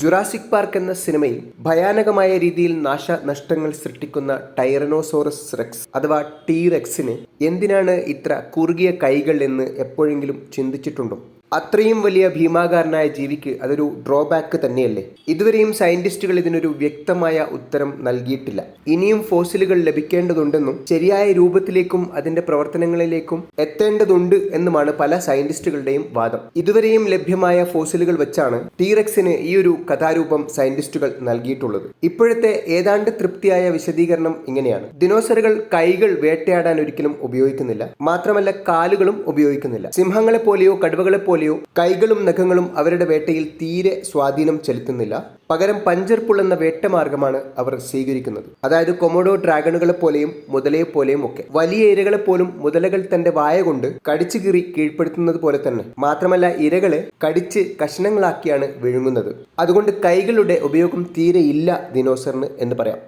Jurassic park എന്ന സിനിമയിൽ ഭയാനകമായ രീതിയിൽ നാശനഷ്ടങ്ങൾ സൃഷ്ടിക്കുന്ന ടൈറനോസോറസ് റെക്സ് അഥവാ ടീറെക്സിന് എന്തിനാണ് ഇത്ര കുറുകിയ കൈകൾ എന്ന് എപ്പോഴെങ്കിലും ചിന്തിച്ചിട്ടുണ്ടോ? അത്രയും വലിയ ഭീമാകാരനായ ജീവിക്ക് അതൊരു ഡ്രോബാക്ക് തന്നെയല്ലേ? ഇതുവരെയും സയന്റിസ്റ്റുകൾ ഇതിനൊരു വ്യക്തമായ ഉത്തരം നൽകിയിട്ടില്ല. ഇനിയും ഫോസിലുകൾ ലഭിക്കേണ്ടതുണ്ടെന്നും ശരിയായ രൂപത്തിലേക്കും അതിന്റെ പ്രവർത്തനങ്ങളിലേക്കും എത്തേണ്ടതുണ്ട് എന്നുമാണ് പല സയന്റിസ്റ്റുകളുടെയും വാദം. ഇതുവരെയും ലഭ്യമായ ഫോസിലുകൾ വെച്ചാണ് ടീറെക്സിന് ഈ ഒരു കഥാരൂപം സയന്റിസ്റ്റുകൾ നൽകിയിട്ടുള്ളത്. ഇപ്പോഴത്തെ ഏതാണ്ട് തൃപ്തിയായ വിശദീകരണം ഇങ്ങനെയാണ്: ദിനോസറുകൾ കൈകൾ വേട്ടയാടാൻ ഒരിക്കലും ഉപയോഗിക്കുന്നില്ല, മാത്രമല്ല കാലുകളും ഉപയോഗിക്കുന്നില്ല. സിംഹങ്ങളെ പോലെയോ കടുവകളെ പോലെയോ കൈകളും നഖങ്ങളും അവരുടെ വേട്ടയിൽ തീരെ സ്വാധീനം ചെലുത്തുന്നില്ല. പകരം പഞ്ചർപുൾ എന്ന വേട്ടമാർഗമാണ് അവർ സ്വീകരിക്കുന്നത്. അതായത് കൊമോഡോ ഡ്രാഗണുകളെ പോലെയും മുതലയെ പോലെയും ഒക്കെ. വലിയ ഇരകളെ പോലും മുതലകൾ തന്റെ വായ കൊണ്ട് കടിച്ചു കീറി കീഴ്പ്പെടുത്തുന്നത് പോലെ തന്നെ. മാത്രമല്ല, ഇരകളെ കടിച്ച് കഷ്ണങ്ങളാക്കിയാണ് വിഴുങ്ങുന്നത്. അതുകൊണ്ട് കൈകളുടെ ഉപയോഗം തീരെ ഇല്ല ദിനോസറിന് എന്ന് പറയാം.